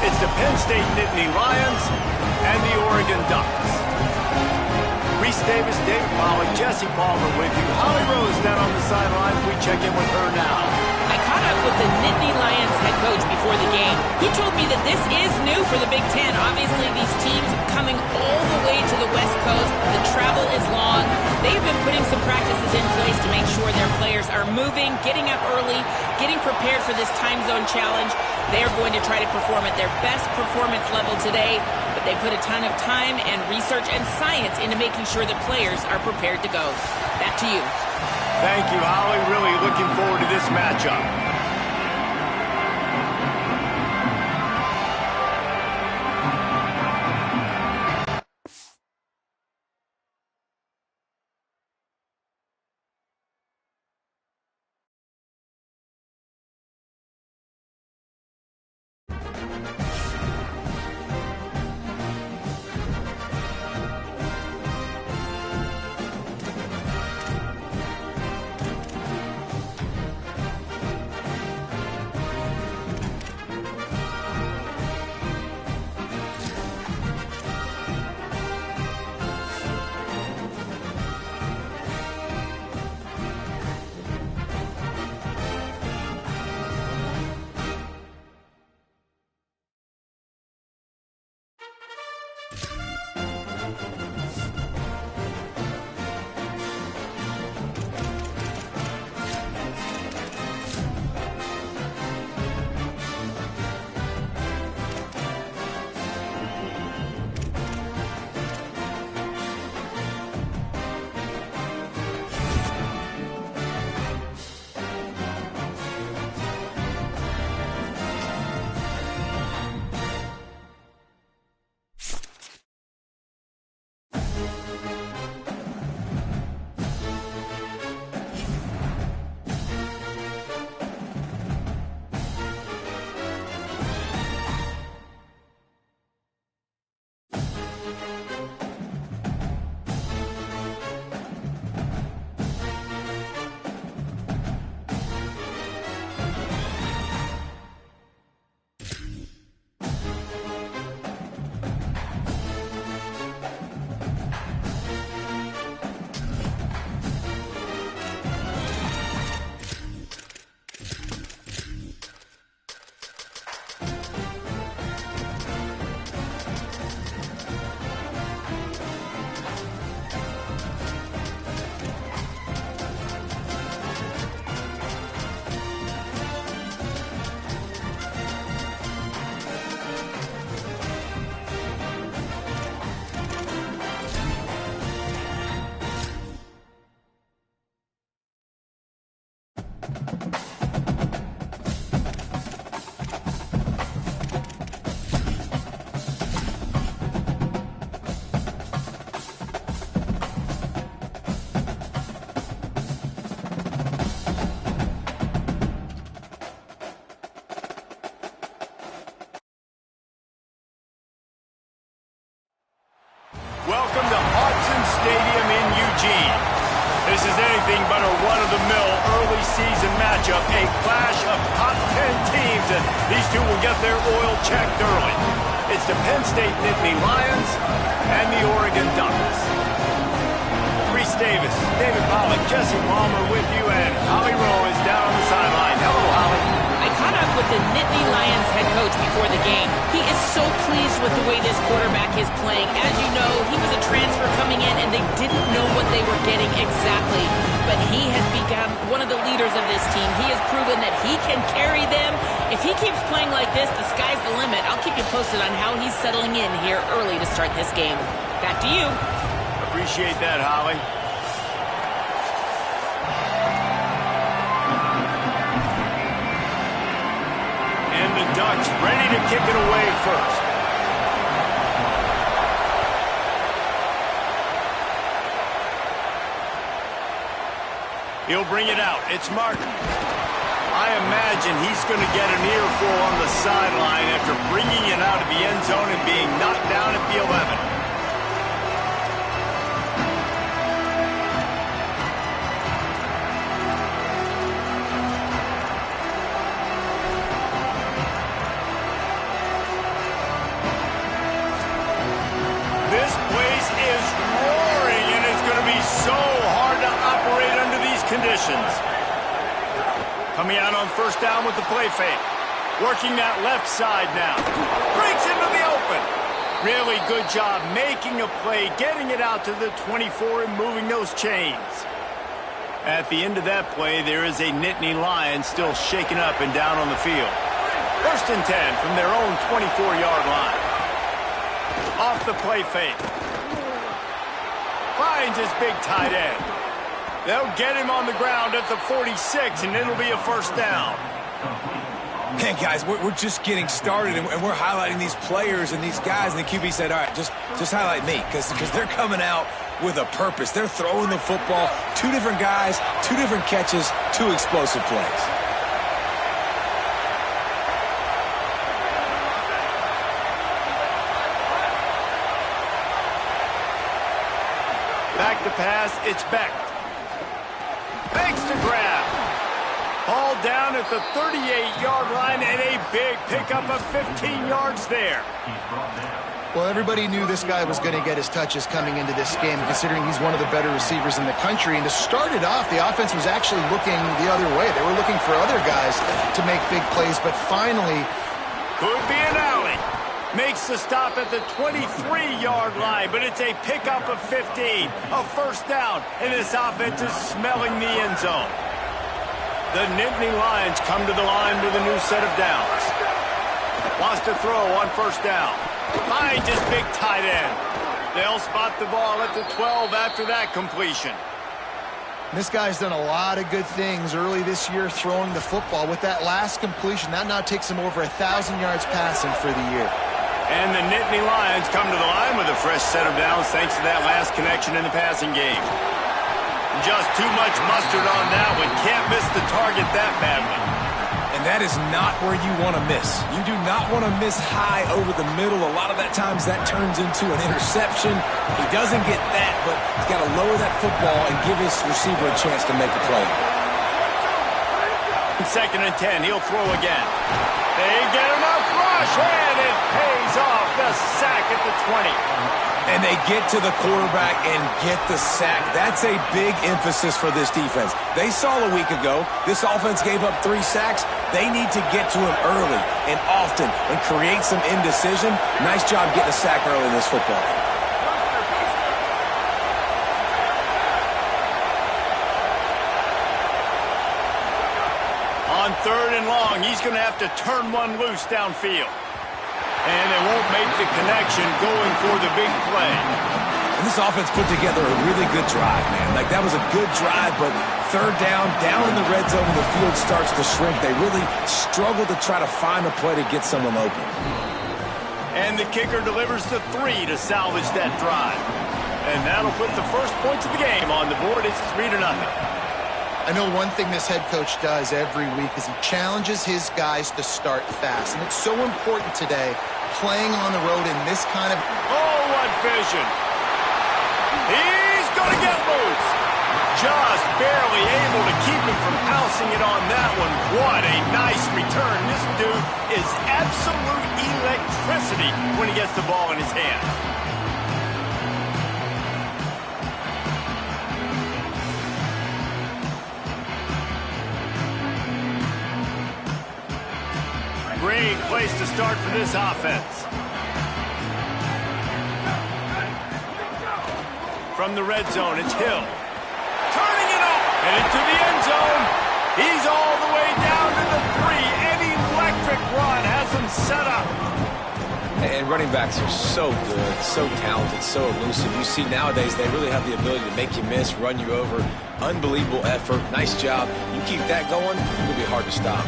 It's the Penn State Nittany Lions and the Oregon Ducks. Reese Davis, David Pollack, Jesse Palmer with you. Holly Rose down on the sidelines. We check in with her now. I caught up with the Nittany Lions head coach before the game. He told me that this is new for the Big Ten. Obviously, these teams coming all the way to the West Coast. The travel is long. They've been putting some practices in place to make sure their players are moving, getting up early, getting prepared for this time zone challenge. They are going to try to perform at their best performance level today, but they put a ton of time and research and science into making sure the players are prepared to go. Back to you. Thank you, Holly. Really looking forward to this matchup. Welcome to Autzen Stadium in Eugene. This is anything but a run-of-the-mill early season matchup, a clash of top 10 teams, and these two will get their oil checked early. It's the Penn State Nittany Lions and the Oregon Ducks. Reese Davis, David Pollack, Jesse Palmer with you, and Holly Rowe is down on the sideline. Hello, Holly. I caught up with the Nittany Lions head coach before the game. He is so pleased with the way this quarterback is playing. As you know, he was a transfer coming in, and they didn't know what they were getting exactly. But he has become one of the leaders of this team. He has proven that he can carry them. If he keeps playing like this, the sky's the limit. I'll keep you posted on how he's settling in here early to start this game. Back to you. Appreciate that, Holly. And the Ducks ready to kick it away first. He'll bring it out. It's Martin. I imagine he's going to get an earful on the sideline after bringing it out of the end zone and being knocked down at the 11. conditions. Coming out on first down with the play fake. Working that left side now. Breaks into the open. Really good job making a play, getting it out to the 24 and moving those chains. At the end of that play, there is a Nittany Lion still shaken up and down on the field. First and 10 from their own 24-yard line. Off the play fake. Finds his big tight end. They'll get him on the ground at the 46, and it'll be a first down. Hey, guys, we're just getting started, and we're highlighting these players and these guys, and the QB said, all right, just highlight me, because they're coming out with a purpose. They're throwing the football, 2 different guys, 2 different catches, 2 explosive plays. Back to pass, it's Beck. Thanks to grab. Ball down at the 38-yard line and a big pickup of 15 yards there. Well, everybody knew this guy was going to get his touches coming into this game, considering he's one of the better receivers in the country. And to start it off, the offense was actually looking the other way. They were looking for other guys to make big plays, but finally... Could be an alley. Makes the stop at the 23-yard line, but it's a pickup of 15. A first down, and this offense is smelling the end zone. The Nittany Lions come to the line with a new set of downs. Wants to throw on first down. Finds his big tight end. They'll spot the ball at the 12 after that completion. This guy's done a lot of good things early this year throwing the football. With that last completion, that now takes him over 1,000 yards passing for the year. And the Nittany Lions come to the line with a fresh set of downs thanks to that last connection in the passing game. Just too much mustard on that one. Can't miss the target that badly. And that is not where you want to miss. You do not want to miss high over the middle. A lot of that times that turns into an interception. He doesn't get that, but he's got to lower that football and give his receiver a chance to make a play. Second and 10, he'll throw again. They get enough rush, and it pays off. The sack at the 20. And they get to the quarterback and get the sack. That's a big emphasis for this defense. They saw a week ago, this offense gave up 3 sacks. They need to get to him early and often and create some indecision. Nice job getting a sack early in this football. On third and long, he's going to have to turn one loose downfield. And they won't make the connection going for the big play. And this offense put together a really good drive, man. Like, that was a good drive, but third down in the red zone when the field starts to shrink, they really struggle to try to find a play to get someone open. And the kicker delivers the 3 to salvage that drive. And that'll put the first points of the game on the board. It's 3-0. I know one thing this head coach does every week is he challenges his guys to start fast. And it's so important today, playing on the road in this kind of... Oh, what vision. He's going to get loose. Just barely able to keep him from pouncing it on that one. What a nice return. This dude is absolute electricity when he gets the ball in his hand. Great place to start for this offense. From the red zone, it's Hill. Turning it up and into the end zone. He's all the way down to the 3. An electric run has him set up. And running backs are so good, so talented, so elusive. You see nowadays they really have the ability to make you miss, run you over. Unbelievable effort. Nice job. You keep that going, it'll be hard to stop.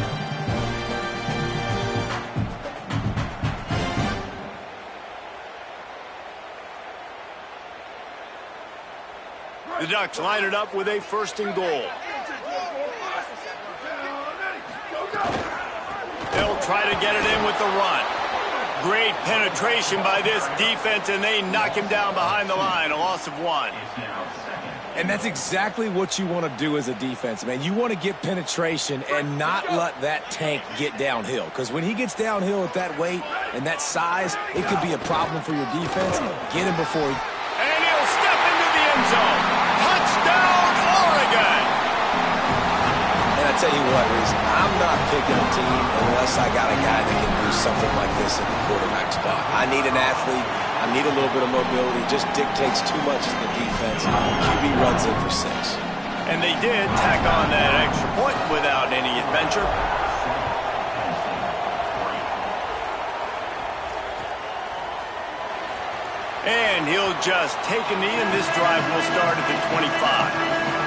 The Ducks line it up with a first and goal. They'll try to get it in with the run. Great penetration by this defense, and they knock him down behind the line, a loss of 1. And that's exactly what you want to do as a defense, man. You want to get penetration and not let that tank get downhill. Because when he gets downhill at that weight and that size, it could be a problem for your defense. Get him before he... And he'll step into the end zone. Touchdown, Oregon! tell you what, Reese, I'm not picking a team unless I got a guy that can do something like this at the quarterback spot. I need an athlete. I need a little bit of mobility. It just dictates too much to the defense. QB runs in for 6. And they did tack on that extra point without any adventure. And he'll just take a knee, and this drive will start at the 25.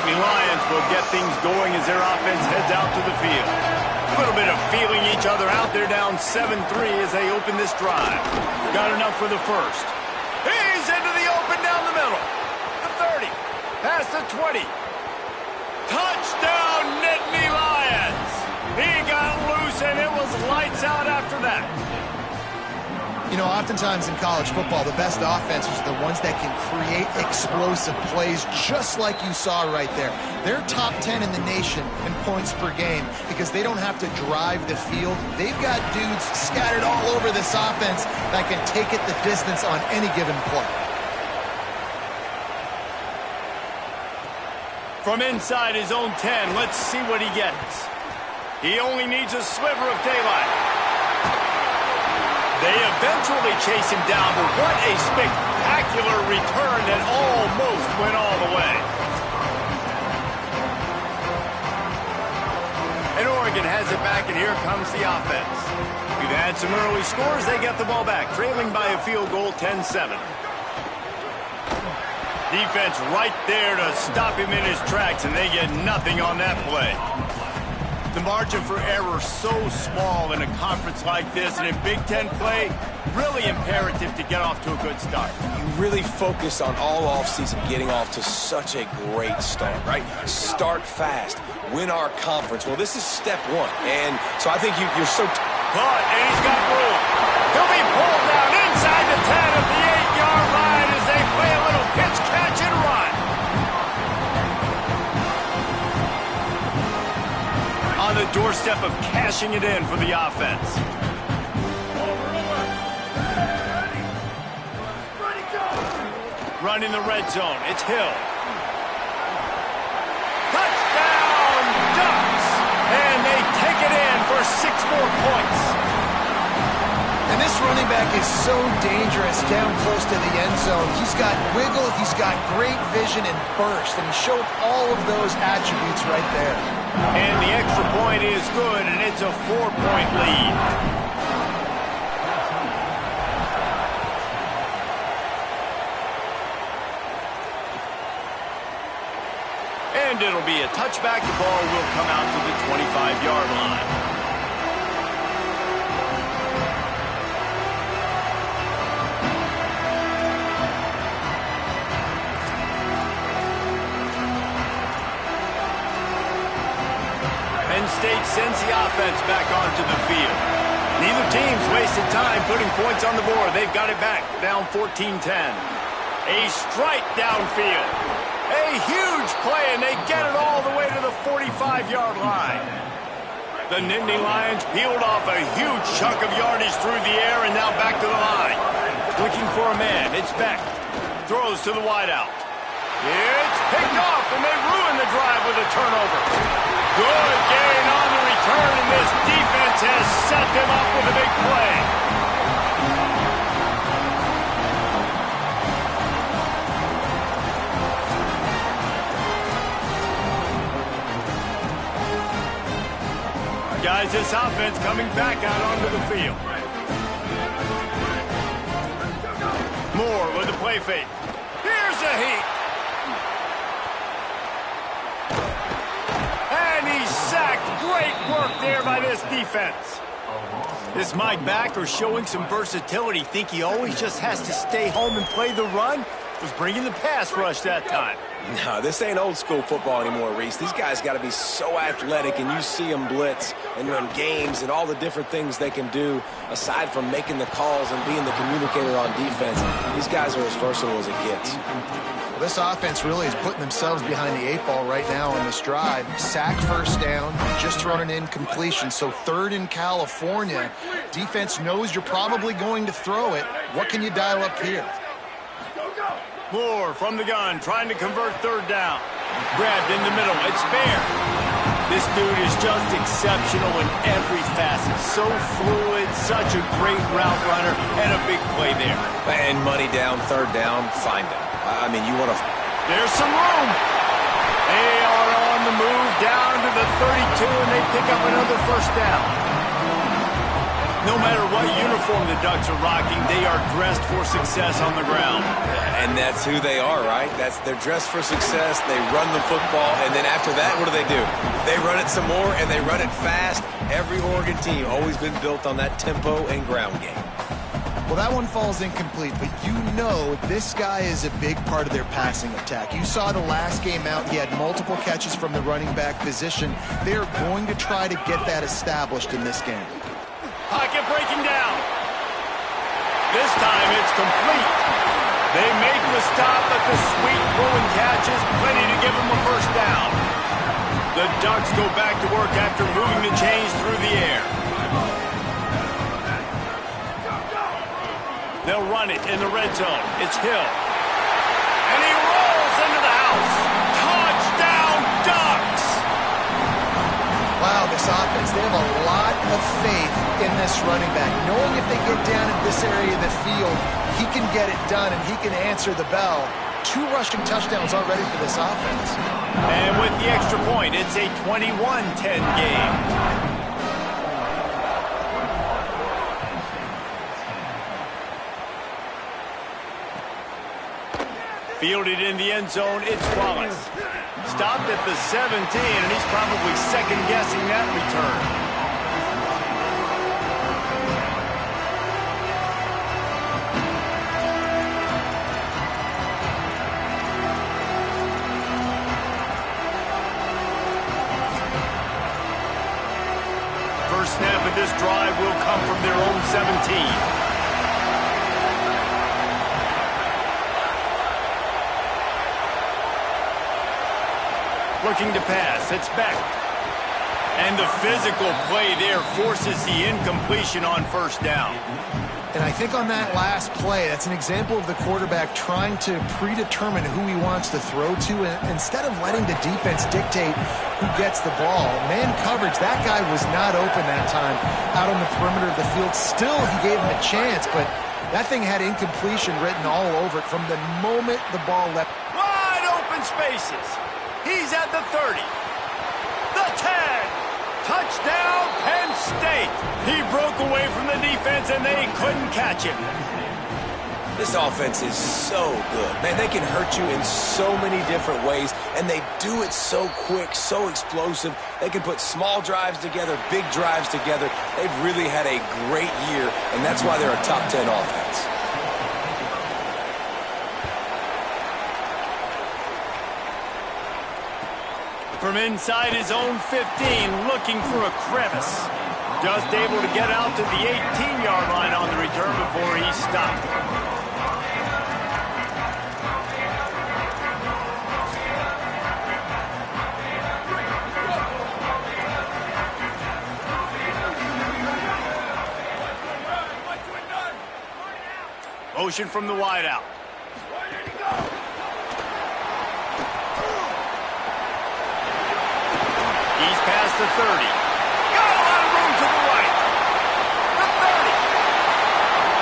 The Lions will get things going as their offense heads out to the field. A little bit of feeling each other out. They're down 7-3 as they open this drive. Got enough for the first. He's into the open down the middle. The 30. Past the 20. Touchdown, Nittany Lions. He got loose, and it was lights out after that. You know, oftentimes in college football, the best offenses are the ones that can create explosive plays just like you saw right there. They're top 10 in the nation in points per game because they don't have to drive the field. They've got dudes scattered all over this offense that can take it the distance on any given play. From inside his own 10, let's see what he gets. He only needs a sliver of daylight. They eventually chase him down, but what a spectacular return that almost went all the way. And Oregon has it back, and here comes the offense. We've had some early scores. They get the ball back, trailing by a field goal, 10-7. Defense right there to stop him in his tracks, and they get nothing on that play. The margin for error so small in a conference like this, and in Big Ten play, really imperative to get off to a good start. You really focus on all offseason getting off to such a great start, right? Start fast, win our conference. Well, this is step 1, and so I think you're so... But, and he's got room. He'll be pulled down inside the 10 of the 8-yard line as they play a little pitch, catch, and run. On the doorstep of cashing it in for the offense. Running the red zone. It's Hill. Touchdown, Ducks! And they take it in for 6 more points. And this running back is so dangerous down close to the end zone. He's got wiggle, he's got great vision and burst, and he showed all of those attributes right there. And the extra point is good, and it's a 4-point lead. And it'll be a touchback. The ball will come out to the 25-yard line. State sends the offense back onto the field. Neither team's wasted time putting points on the board. They've got it back, down 14-10. A strike downfield. A huge play, and they get it all the way to the 45-yard line. The Nittany Lions peeled off a huge chunk of yardage through the air and now back to the line. Looking for a man. It's Beck. Throws to the wideout. It's picked off, and they ruin the drive with a turnover. Good gain on the return, and this defense has set them up with a big play. Guys, this offense coming back out onto the field. Moore with the play fake. Here's a heat. Sacked. Great work there by this defense. Is Mike Backer showing some versatility? Think he always just has to stay home and play the run? Was bringing the pass rush that time. No, this ain't old school football anymore, Reese. These guys got to be so athletic, and you see them blitz and run games and all the different things they can do aside from making the calls and being the communicator on defense. These guys are as versatile as it gets. Well, this offense really is putting themselves behind the 8 ball right now on this drive. Sack, first down, just thrown an incompletion. So 3rd in California. Defense knows you're probably going to throw it. What can you dial up here? Moore from the gun, trying to convert third down. Grabbed in the middle. It's fair. This dude is just exceptional in every facet. So fluid, such a great route runner, and a big play there. And money down, third down, find him. I mean, you want to... There's some room. They are on the move down to the 32, and they pick up another first down. No matter what uniform the Ducks are rocking, they are dressed for success on the ground. And that's who they are, right? They're dressed for success. They run the football, and then after that, what do? They run it some more, and they run it fast. Every Oregon team always been built on that tempo and ground game. Well, that one falls incomplete, but you know this guy is a big part of their passing attack. You saw the last game out, he had multiple catches from the running back position. They are going to try to get that established in this game. Pocket breaking down. This time it's complete. They make the stop, but the sweet throwing catch is plenty to give them a first down. The Ducks go back to work after moving the chains through the air. They'll run it in the red zone. It's Hill. And he rolls into the house. Touchdown, Ducks! Wow, this offense, they have a lot of faith in this running back. Knowing if they get down in this area of the field, he can get it done and he can answer the bell. 2 rushing touchdowns already for this offense. And with the extra point, it's a 21-10 game. Fielded in the end zone, it's Wallace. Stopped at the 17, and he's probably second-guessing that return. First snap of this drive will come from their own 17. Looking to pass, it's Beck. And the physical play there forces the incompletion on first down. And I think on that last play, that's an example of the quarterback trying to predetermine who he wants to throw to, and instead of letting the defense dictate who gets the ball. Man coverage, that guy was not open that time out on the perimeter of the field. Still, he gave him a chance, but that thing had incompletion written all over it from the moment the ball left. Wide open spaces. He's at the 30, the 10, touchdown, Penn State. He broke away from the defense, and they couldn't catch him. This offense is so good. Man, they can hurt you in so many different ways, and they do it so quick, so explosive. They can put small drives together, big drives together. They've really had a great year, and that's why they're a top 10 offense. From inside his own 15, looking for a crevice. Just able to get out to the 18-yard line on the return before he stopped. Motion from the wideout. He's past the 30. Got a lot of room to the right. The 30.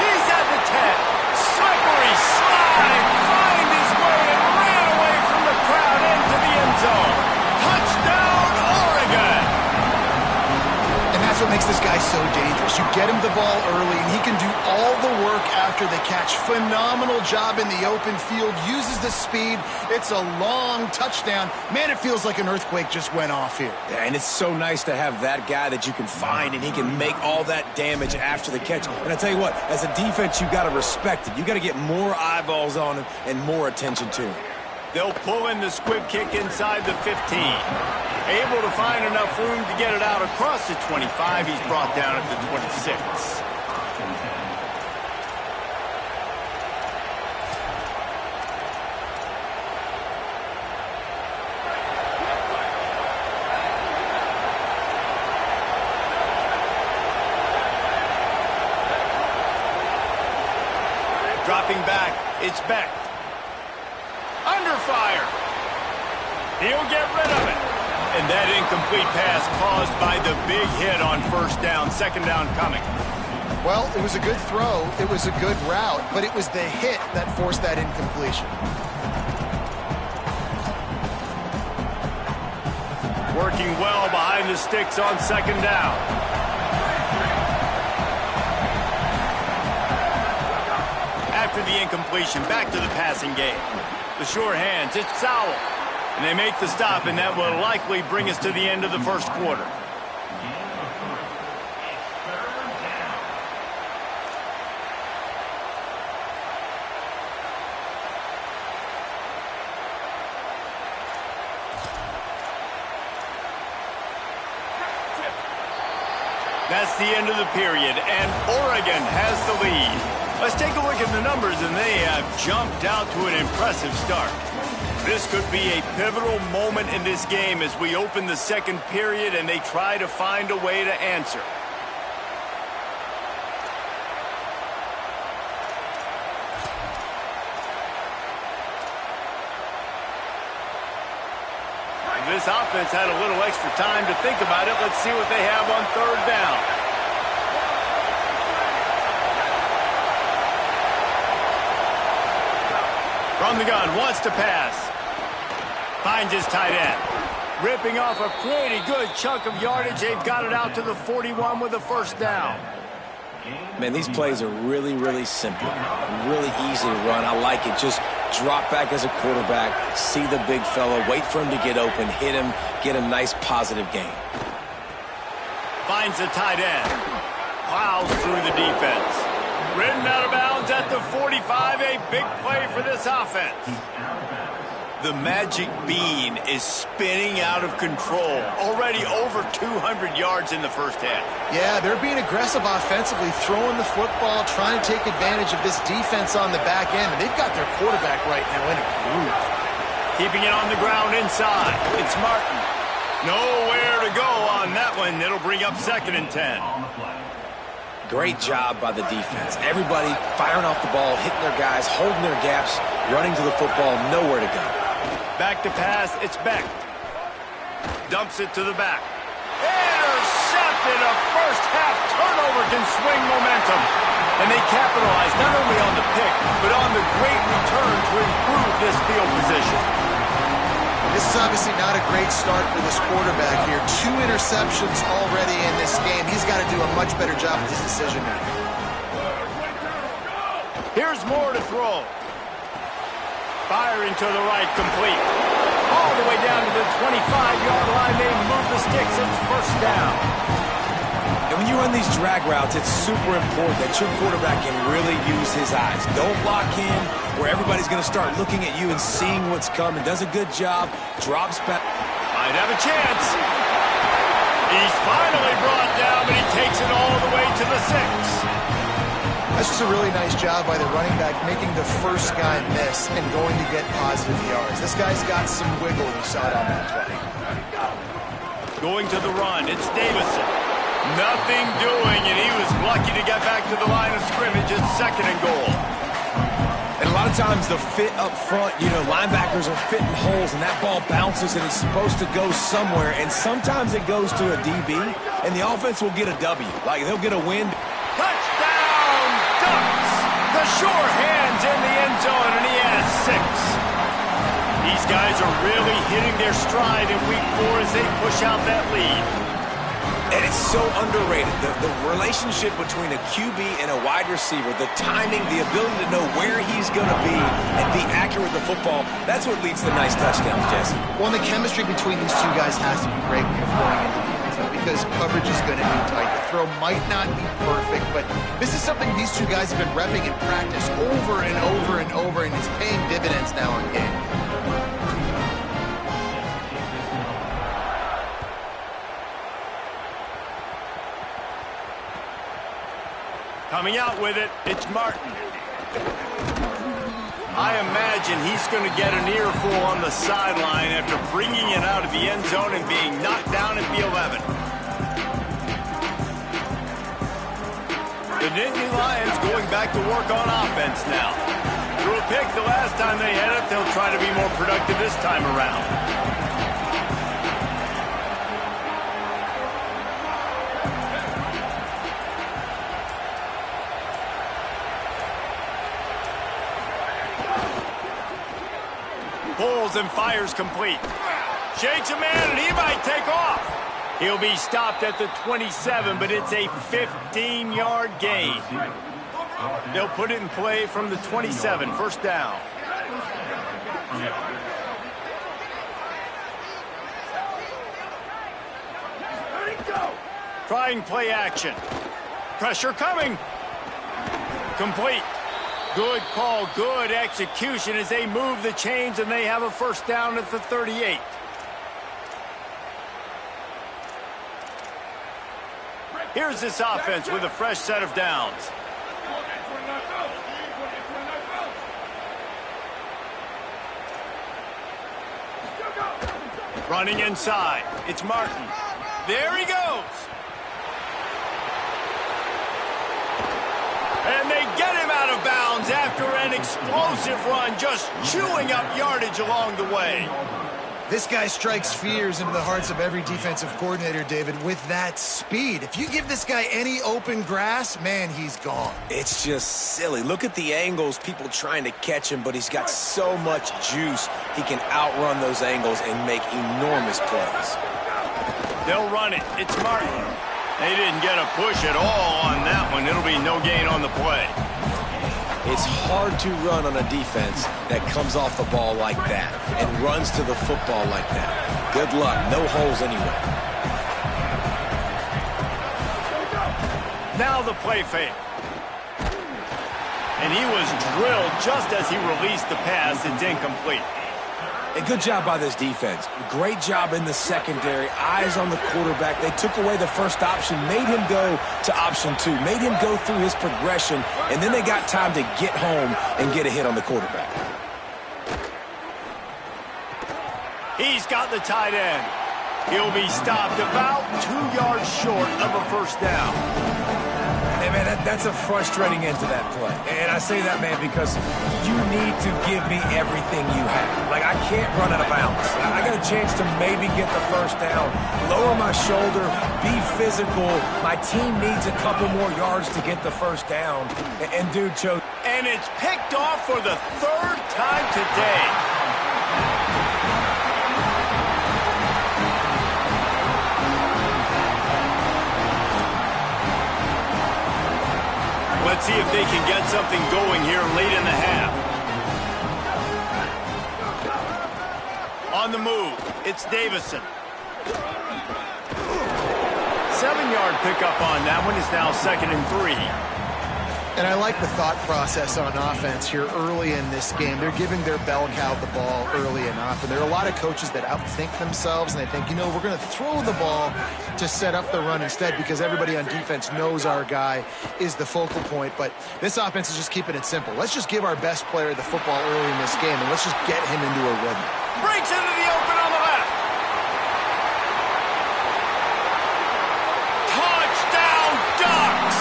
He's at the 10. Slippery slide. Find his way and ran away from the crowd into the end zone. Touchdown, Oregon. And that's what makes this guy so dangerous. You get him the ball early, and he can do all the work after the catch. Phenomenal job in the open field. Uses the speed. It's a long touchdown. Man, it feels like an earthquake just went off here. Yeah, and it's so nice to have that guy that you can find, and he can make all that damage after the catch. And I tell you what, as a defense, you got to respect it. You got to get more eyeballs on him and more attention to him. They'll pull in the squib kick inside the 15. Able to find enough room to get it out across the 25. He's brought down at the 26. Dropping back, it's Beck. fire. He'll get rid of it. And that incomplete pass caused by the big hit on first down. Second down coming. Well, it was a good throw. It was a good route, but it was the hit that forced that incompletion. Working well behind the sticks on second down. After the incompletion, back to the passing game. The sure hands, it's Sowell. And they make the stop, and that will likely bring us to the end of the first quarter. That's the end of the period, and Oregon has the lead. Let's take a look at the numbers, and they have jumped out to an impressive start. This could be a pivotal moment in this game as we open the second period and they try to find a way to answer. This offense had a little extra time to think about it. Let's see what they have on third down. From the gun, wants to pass. Finds his tight end. Ripping off a pretty good chunk of yardage. They've got it out to the 41 with a first down. Man, these plays are really, really simple. Really easy to run. I like it. Just drop back as a quarterback, see the big fella, wait for him to get open, hit him, get a nice positive gain. Finds the tight end. Plows through the defense. Ridden out of bounds at the 45. A big play for this offense. The magic bean is spinning out of control. Already over 200 yards in the first half. Yeah, they're being aggressive offensively, throwing the football, trying to take advantage of this defense on the back end. And they've got their quarterback right now in a groove. Keeping it on the ground inside. It's Martin. Nowhere to go on that one. It'll bring up 2nd and 10. Great job by the defense. Everybody firing off the ball, hitting their guys, holding their gaps, running to the football, nowhere to go. Back to pass, it's Beck. Dumps it to the back. Intercepted. A first half turnover can swing momentum. And they capitalize not only on the pick, but on the great return to improve this field position. This is obviously not a great start for this quarterback here. 2 interceptions already in this game. He's got to do a much better job with his decision-making. Here's more to throw. Firing to the right, complete. All the way down to the 25-yard line. They move the sticks. It's first down. And when you run these drag routes, it's super important that your quarterback can really use his eyes. Don't lock in where everybody's going to start looking at you and seeing what's coming. Does a good job. Drops back. Might have a chance. He's finally brought down, but he takes it all the way to the 6. That's just a really nice job by the running back, making the first guy miss and going to get positive yards. This guy's got some wiggle. We saw it on that play. Going to the run, it's Davison. Nothing doing, and he was lucky to get back to the line of scrimmage. It's 2nd and goal. And a lot of times the fit up front, you know, linebackers are fitting holes, and that ball bounces, and it's supposed to go somewhere, and sometimes it goes to a DB, and the offense will get a W. Like, they'll get a win. Touchdown! Ducks! The sure hands in the end zone, and he has 6. These guys are really hitting their stride in week 4 as they push out that lead. And it's so underrated. The relationship between a QB and a wide receiver, the timing, the ability to know where he's going to be and be accurate with the football, that's what leads to nice touchdowns, Jesse. Well, the chemistry between these two guys has to be great when you're throwing into defense because coverage is going to be tight. The throw might not be perfect, but this is something these two guys have been repping in practice over and over and over, and it's paying dividends now in game. Coming out with it, it's Martin. I imagine he's going to get an earful on the sideline after bringing it out of the end zone and being knocked down at the 11. The Nittany Lions going back to work on offense now. Threw a pick the last time they had it. They'll try to be more productive this time around. Pulls and fires complete. Shakes a man, and he might take off. He'll be stopped at the 27, but it's a 15-yard gain. They'll put it in play from the 27, first down. Trying play action. Pressure coming. Complete. Good call, good execution as they move the chains, and they have a first down at the 38. Here's this offense with a fresh set of downs. Running inside. It's Martin. There he goes. And they get him out of bounds after an explosive run, just chewing up yardage along the way. This guy strikes fears into the hearts of every defensive coordinator, David, with that speed. If you give this guy any open grass, man, he's gone. It's just silly. Look at the angles, people trying to catch him, but he's got so much juice. He can outrun those angles and make enormous plays. They'll run it. It's Martin. They didn't get a push at all on that one. It'll be no gain on the play. It's hard to run on a defense that comes off the ball like that and runs to the football like that. Good luck. No holes anyway. Now the play fake. And he was drilled just as he released the pass. It's incomplete. A good job by this defense. Great job in the secondary. Eyes on the quarterback. They took away the first option, made him go to option 2, made him go through his progression, and then they got time to get home and get a hit on the quarterback. He's got the tight end. He'll be stopped about 2 yards short of a first down. Hey, man, that's a frustrating end to that play. And I say that, man, because you need to give me everything you have. Like, I can't run out of bounds. I got a chance to maybe get the first down, lower my shoulder, be physical. My team needs a couple more yards to get the first down. And dude chose. And it's picked off for the 3rd time today. Let's see if they can get something going here late in the half. On the move, it's Davison. 7-yard pickup on that one. Is now 2nd and 3. And I like the thought process on offense here early in this game. They're giving their bell cow the ball early enough. And there are a lot of coaches that outthink themselves, and they think, you know, we're going to throw the ball to set up the run instead because everybody on defense knows our guy is the focal point. But this offense is just keeping it simple. Let's just give our best player the football early in this game, and let's just get him into a rhythm. Breaks into the open on the left. Touchdown, Ducks!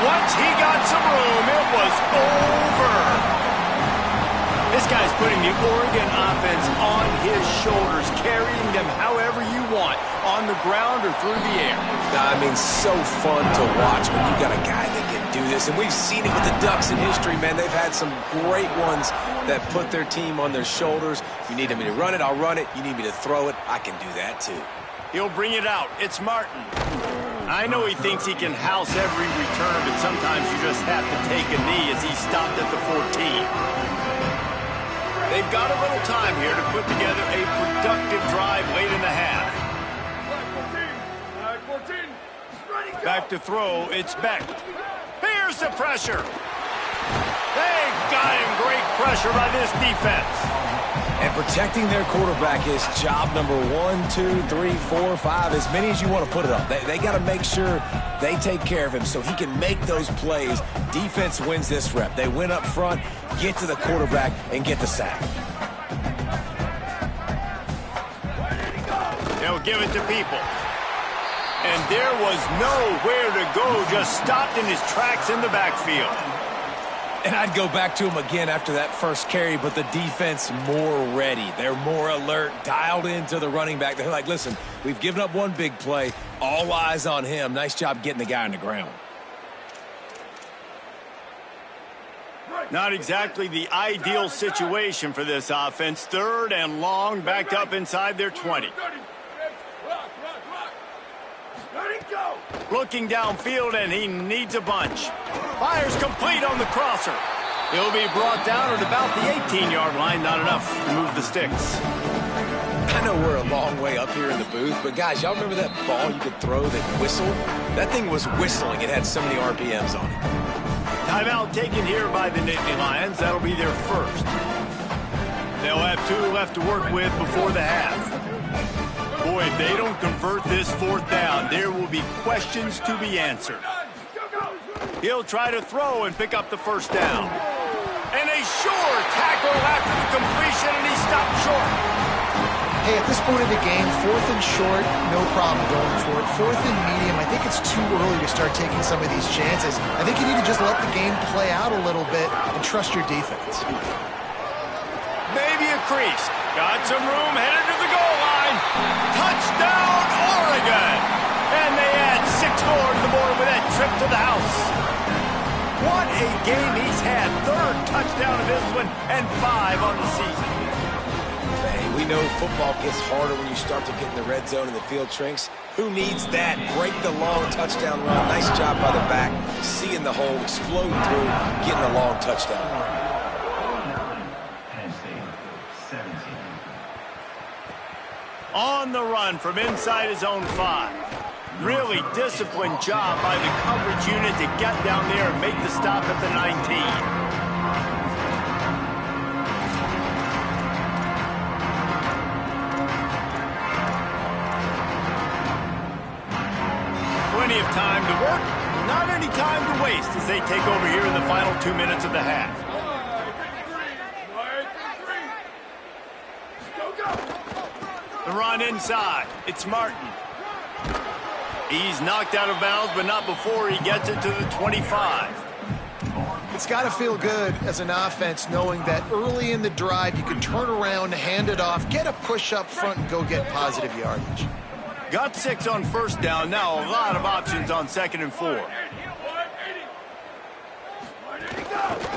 Once he got some room, it was over. This guy's putting the Oregon offense on his shoulders, carrying them however you want, on the ground or through the air. I mean, so fun to watch when you got a guy that can do this. And we've seen it with the Ducks in history, man. They've had some great ones that put their team on their shoulders. You need me to run it, I'll run it. You need me to throw it, I can do that too. He'll bring it out. It's Martin. I know he thinks he can house every return, but sometimes you just have to take a knee as he's stopped at the 14. They've got a little time here to put together a productive drive late in the half. Back to throw, it's Beck. Here's the pressure. They got him. Great pressure by this defense. And protecting their quarterback is job number 1, 2, 3, 4, 5, as many as you want to put it up. They got to make sure they take care of him so he can make those plays. Defense wins this rep. They win up front, get to the quarterback, and get the sack. They'll give it to people. And there was nowhere to go, just stopped in his tracks in the backfield. And I'd go back to him again after that first carry, but the defense more ready. They're more alert, dialed into the running back. They're like, listen, we've given up one big play. All eyes on him. Nice job getting the guy on the ground. Not exactly the ideal situation for this offense. 3rd and long, backed up inside their 20. Looking downfield, and he needs a bunch. Fires complete on the crosser. He'll be brought down at about the 18-yard line. Not enough to move the sticks. I know we're a long way up here in the booth, but guys, y'all remember that ball you could throw that whistled? That thing was whistling. It had so many RPMs on it. Timeout taken here by the Nittany Lions. That'll be their first. They'll have 2 left to work with before the half. Boy, if they don't convert this 4th down, there will be questions to be answered. He'll try to throw and pick up the 1st down. And a sure tackle after the completion, and he stopped short. Hey, at this point of the game, 4th and short, no problem going for it. 4th and medium, I think it's too early to start taking some of these chances. I think you need to just let the game play out a little bit and trust your defense. Maybe a crease. Got some room, headed to the goal line. Touchdown, Oregon! And they add 6 more to the board with that trip to the house. What a game he's had. 3rd touchdown of this one and 5 on the season. Hey, we know football gets harder when you start to get in the red zone and the field shrinks. Who needs that? Break the long touchdown run. Nice job by the back. Seeing the hole, exploding through, getting a long touchdown run. On the run from inside his own 5. Really disciplined job by the coverage unit to get down there and make the stop at the 19. Plenty of time to work, not any time to waste as they take over here in the final 2 minutes of the half. The run inside. It's Martin. He's knocked out of bounds, but not before he gets it to the 25. It's got to feel good as an offense knowing that early in the drive you can turn around, hand it off, get a push up front, and go get positive yardage. Got 6 on 1st down. Now a lot of options on 2nd and 4.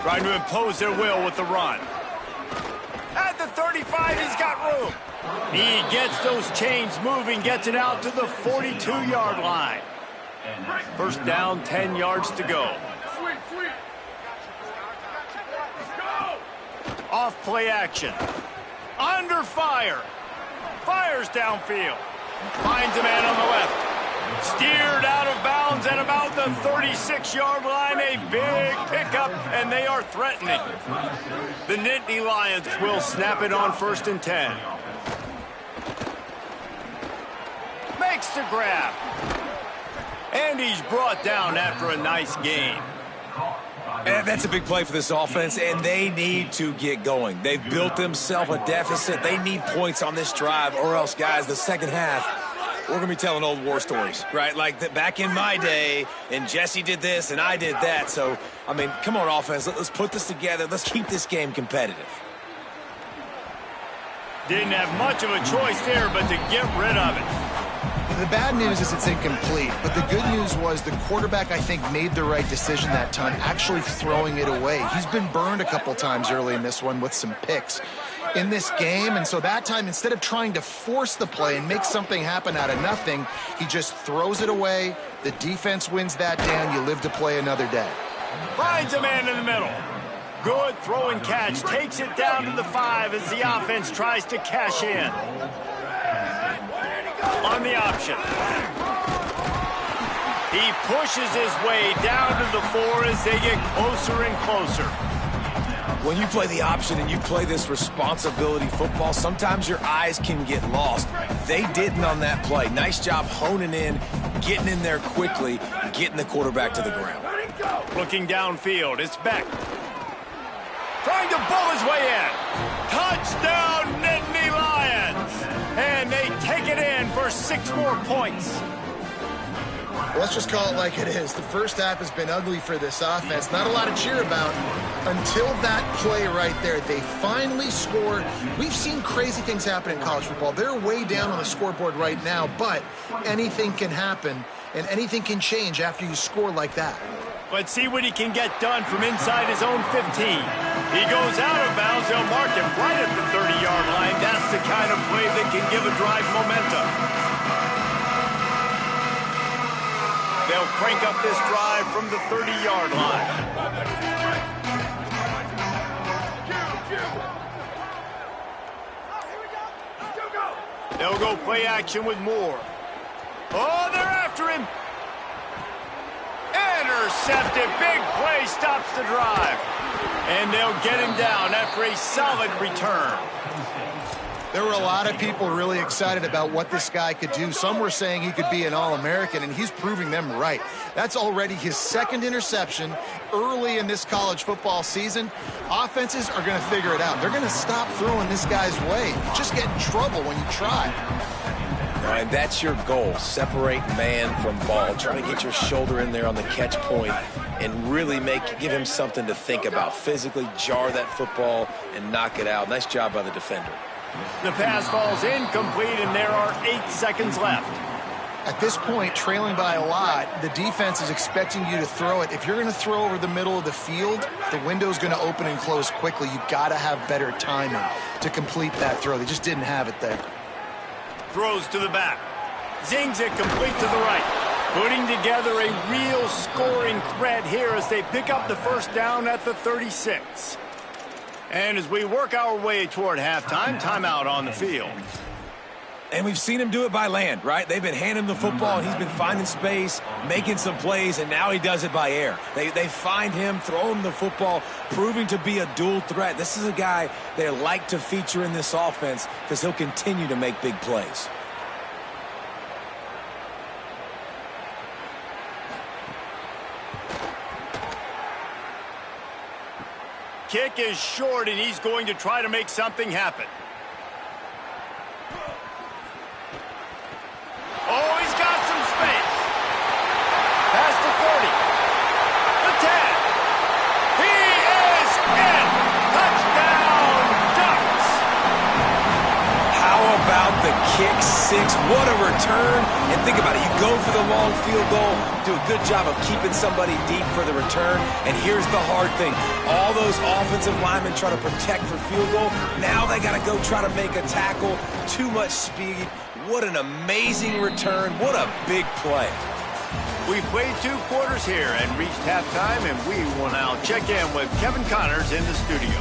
Trying to impose their will with the run. At the 35, he's got room. He gets those chains moving, gets it out to the 42-yard line. 1st down, 10 yards to go. Off play action. Under fire. Fires downfield. Finds a man on the left. Steered out of bounds at about the 36-yard line. A big pickup, and they are threatening. The Nittany Lions will snap it on 1st and 10. Makes the grab. And he's brought down after a nice gain. And that's a big play for this offense, and they need to get going. They've built themselves a deficit. They need points on this drive, or else, guys, the second half, we're going to be telling old war stories, right? Like back in my day, and Jesse did this, and I did that. So, I mean, come on, offense. Let's put this together. Let's keep this game competitive. Didn't have much of a choice there, but to get rid of it. The bad news is it's incomplete, but the good news was the quarterback, I think, made the right decision that time, actually throwing it away. He's been burned a couple times early in this one with some picks in this game, and so that time, instead of trying to force the play and make something happen out of nothing, he just throws it away. The defense wins that down. You live to play another day. Finds a man in the middle. Good throw and catch. Takes it down to the 5 as the offense tries to cash in. On the option. He pushes his way down to the 4 as they get closer and closer. When you play the option and you play this responsibility football, sometimes your eyes can get lost. They didn't on that play. Nice job honing in, getting in there quickly, getting the quarterback to the ground. Looking downfield, it's Beck. Trying to bull his way in. Touchdown, Nittany Lions! And they take it in for 6 more points. Let's just call it like it is. The first half has been ugly for this offense. Not a lot to cheer about until that play right there. They finally scored. We've seen crazy things happen in college football. They're way down on the scoreboard right now, but anything can happen, and anything can change after you score like that. Let's see what he can get done from inside his own 15. He goes out of bounds. They'll mark him right at the 30-yard line. That's the kind of play that can give a drive momentum. They'll crank up this drive from the 30-yard line. They'll go play action with Moore. Oh, they're after him. Intercepted. Big play stops the drive. And they'll get him down after a solid return. There were a lot of people really excited about what this guy could do. Some were saying he could be an All-American, and he's proving them right. That's already his second interception early in this college football season. Offenses are going to figure it out. They're going to stop throwing this guy's way. You just get in trouble when you try. And that's your goal. Separate man from ball. Try to get your shoulder in there on the catch point and really give him something to think about. Physically jar that football and knock it out. Nice job by the defender. The pass falls incomplete, and there are 8 seconds left. At this point, trailing by a lot, the defense is expecting you to throw it. If you're going to throw over the middle of the field, the window's going to open and close quickly. You've got to have better timing to complete that throw. They just didn't have it there. Throws to the back. Zings it complete to the right. Putting together a real scoring threat here as they pick up the first down at the 36. And as we work our way toward halftime, timeout on the field. And we've seen him do it by land, right? They've been handing him the football, and he's been finding space, making some plays, and now he does it by air. They find him, throw him the football, proving to be a dual threat. This is a guy they like to feature in this offense because he'll continue to make big plays. Kick is short, and he's going to try to make something happen. Oh, he's got some space. Past the 40. The 10. He is in. Touchdown, Ducks. How about the kick six? What a return. And think about it. You go for the long field goal, do a good job of keeping somebody deep for the return. And here's the hard thing. All those offensive linemen try to protect for field goal. Now they got to go try to make a tackle. Too much speed. What an amazing return. What a big play. We played 2 quarters here and reached halftime, and we will now check in with Kevin Connors in the studio.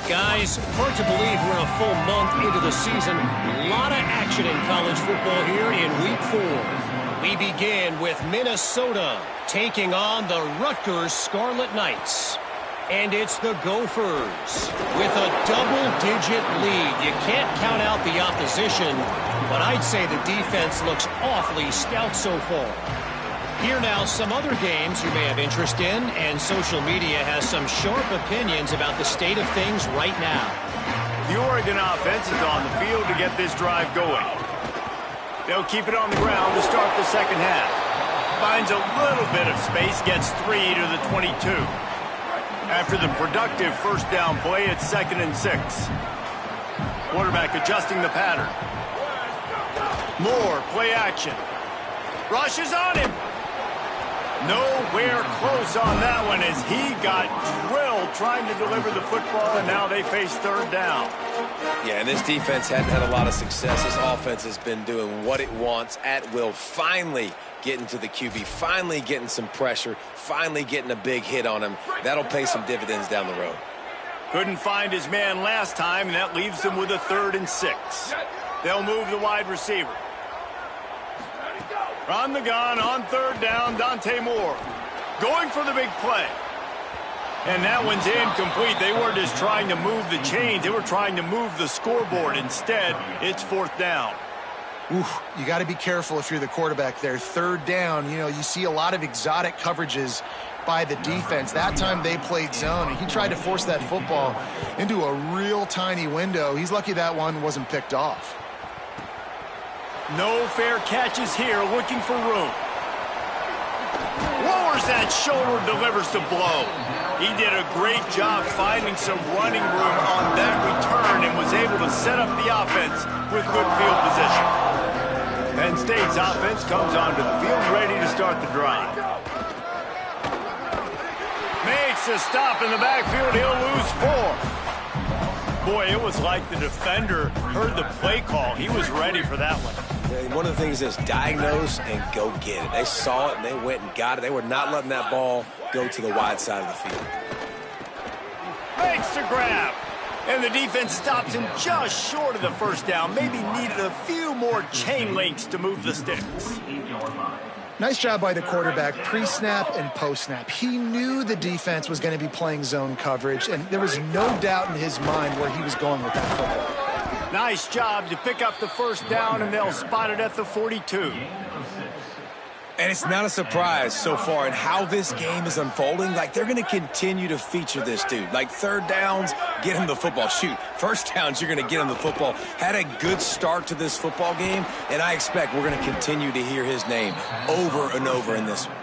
Guys, hard to believe we're a full month into the season. A lot of action in college football here in Week 4. We begin with Minnesota taking on the Rutgers Scarlet Knights. And it's the Gophers with a double-digit lead. You can't count out the opposition, but I'd say the defense looks awfully stout so far. Here now, some other games you may have interest in, and social media has some sharp opinions about the state of things right now. The Oregon offense is on the field to get this drive going. They'll keep it on the ground to start the second half. Finds a little bit of space, gets 3 to the 22. After the productive first down play, it's 2nd and 6. Quarterback adjusting the pattern. Moore, play action. Rushes on him. Nowhere close on that one as he got drilled trying to deliver the football, and now they face 3rd down. Yeah, and this defense hadn't had a lot of success. This offense has been doing what it wants at will. Finally getting to the QB, finally getting some pressure, finally getting a big hit on him. That'll pay some dividends down the road. Couldn't find his man last time, and that leaves them with a 3rd and 6. They'll move the wide receiver. On the gun, on 3rd down, Dante Moore. Going for the big play. And that one's incomplete. They weren't just trying to move the chains. They were trying to move the scoreboard. Instead, it's 4th down. Oof, you got to be careful if you're the quarterback there. 3rd down, you know, you see a lot of exotic coverages by the defense. That time they played zone, and he tried to force that football into a real tiny window. He's lucky that one wasn't picked off. No fair catches here, looking for room. Lowers that shoulder, delivers the blow. He did a great job finding some running room on that return and was able to set up the offense with good field position. Penn State's offense comes onto the field ready to start the drive. Makes a stop in the backfield. He'll lose 4. Boy, it was like the defender heard the play call. He was ready for that one. Yeah, one of the things is diagnose and go get it. They saw it and they went and got it. They were not letting that ball go to the wide side of the field. Makes the grab. And the defense stops him just short of the first down. Maybe needed a few more chain links to move the sticks. Nice job by the quarterback, pre-snap and post-snap. He knew the defense was going to be playing zone coverage, and there was no doubt in his mind where he was going with that football. Nice job to pick up the first down, and they'll spot it at the 42. And it's not a surprise so far in how this game is unfolding. Like, they're going to continue to feature this dude. Like, third downs, get him the football. Shoot, first downs, you're going to get him the football. Had a good start to this football game, and I expect we're going to continue to hear his name over and over in this one.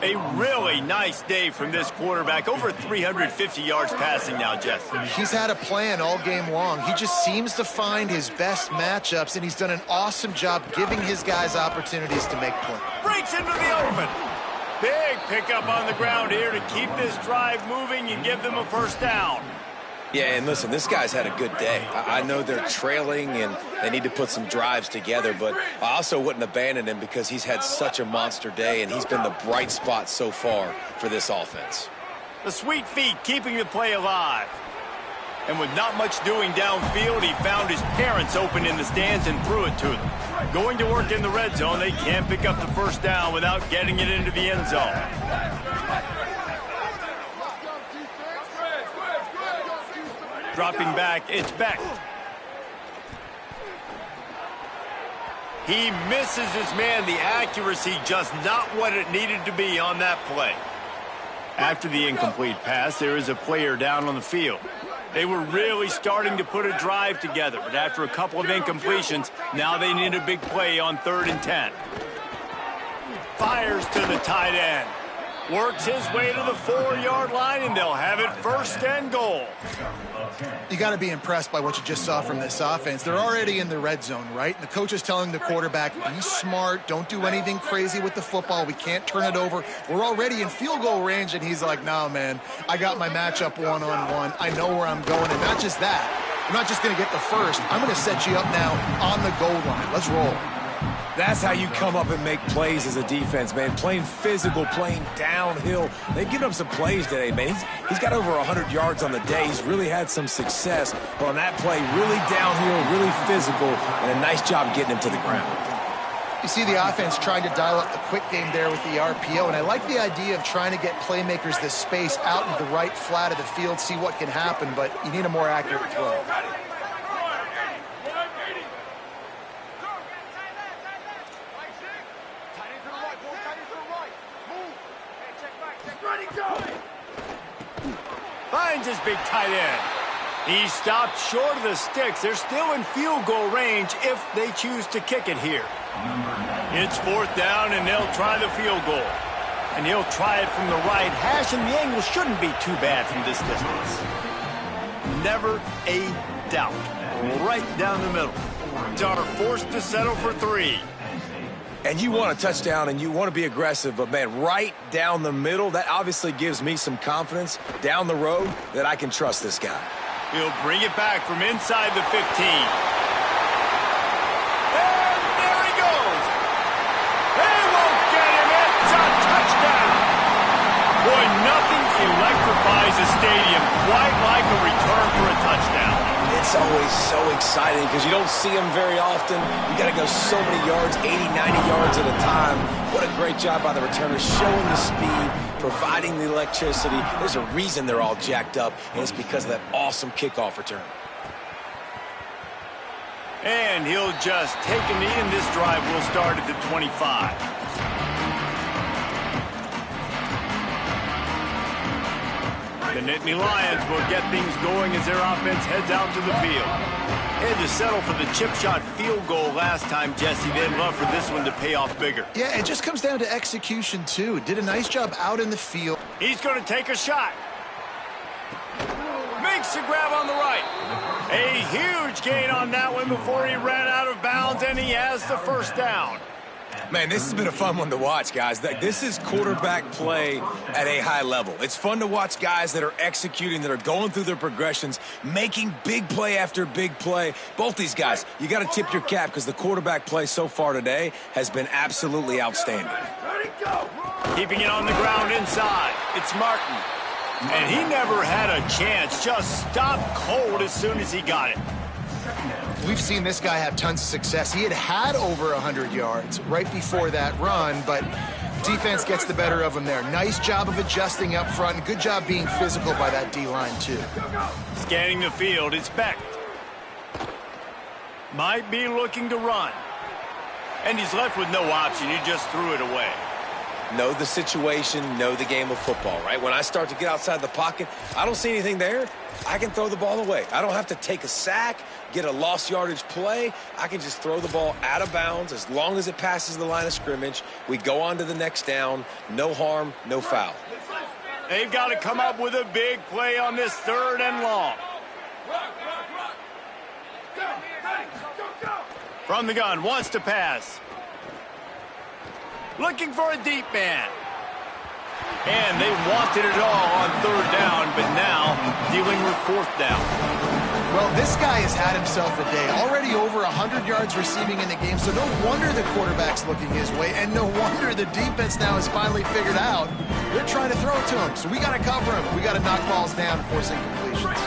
A really nice day from this quarterback. Over 350 yards passing now, Jesse. He's had a plan all game long. He just seems to find his best matchups, and he's done an awesome job giving his guys opportunities to make plays. Breaks into the open. Big pickup on the ground here to keep this drive moving and give them a first down. Yeah, and listen, this guy's had a good day. I know they're trailing and they need to put some drives together, but I also wouldn't abandon him because he's had such a monster day and he's been the bright spot so far for this offense. The sweet feet keeping the play alive. And with not much doing downfield, he found his parents open in the stands and threw it to them. Going to work in the red zone, they can't pick up the first down without getting it into the end zone. Dropping back, it's Beck. He misses his man. The accuracy just not what it needed to be on that play. After the incomplete pass, there is a player down on the field. They were really starting to put a drive together, but after a couple of incompletions, now they need a big play on 3rd and 10. Fires to the tight end. Works his way to the 4-yard line, and they'll have it 1st and goal. You got to be impressed by what you just saw from this offense. They're already in the red zone, right? The coach is telling the quarterback, be smart, don't do anything crazy with the football. We can't turn it over. We're already in field goal range, and he's like, no, man, I got my matchup one-on-one. I know where I'm going, and not just that. I'm not just going to get the first. I'm going to set you up now on the goal line. Let's roll. That's how you come up and make plays as a defense, man. Playing physical, playing downhill. They've given up some plays today, man. He's got over 100 yards on the day. He's really had some success. But on that play, really downhill, really physical, and a nice job getting him to the ground. You see the offense trying to dial up the quick game there with the RPO, and I like the idea of trying to get playmakers this space out in the right flat of the field, see what can happen, but you need a more accurate throw. Finds his big tight end. He stopped short of the sticks. They're still in field goal range if they choose to kick it here. It's 4th down, and they'll try the field goal. And he'll try it from the right hash, and the angle shouldn't be too bad from this distance. Never a doubt. Right down the middle. Are forced to settle for 3. And you want a touchdown and you want to be aggressive, but, man, right down the middle, that obviously gives me some confidence down the road that I can trust this guy. He'll bring it back from inside the 15. And there he goes. They won't get him. It's a touchdown. Boy, nothing electrifies a stadium quite like a return for a touchdown. It's always so exciting because you don't see them very often. You got to go so many yards, 80, 90 yards at a time. What a great job by the returner, showing the speed, providing the electricity. There's a reason they're all jacked up, and it's because of that awesome kickoff return. And he'll just take a knee, and this drive will start at the 25. The Nittany Lions will get things going as their offense heads out to the field. Had to settle for the chip shot field goal last time, Jesse. They'd love for this one to pay off bigger. Yeah, it just comes down to execution, too. Did a nice job out in the field. He's going to take a shot. Makes the grab on the right. A huge gain on that one before he ran out of bounds, and he has the first down. Man, this has been a fun one to watch, guys. This is quarterback play at a high level. It's fun to watch guys that are executing, that are going through their progressions, making big play after big play. Both these guys, you got to tip your cap because the quarterback play so far today has been absolutely outstanding. Keeping it on the ground inside. It's Martin. And he never had a chance. Just stopped cold as soon as he got it. We've seen this guy have tons of success. He had over 100 yards right before that run, but defense gets the better of him there. Nice job of adjusting up front, and good job being physical by that D-line, too. Scanning the field, it's Beck. Might be looking to run. And he's left with no option. He just threw it away. Know the situation, know the game of football, right? When I start to get outside the pocket, I don't see anything there, I can throw the ball away. I don't have to take a sack, get a lost yardage play. I can just throw the ball out of bounds as long as it passes the line of scrimmage. We go on to the next down. No harm, no foul. They've got to come up with a big play on this 3rd and long. From the gun, wants to pass. Looking for a deep man. And they wanted it all on 3rd down, but now dealing with 4th down. Well, this guy has had himself a day. Already over 100 yards receiving in the game, so no wonder the quarterback's looking his way, and no wonder the defense now has finally figured out they're trying to throw it to him. So we got to cover him. We got to knock balls down and force incompletions.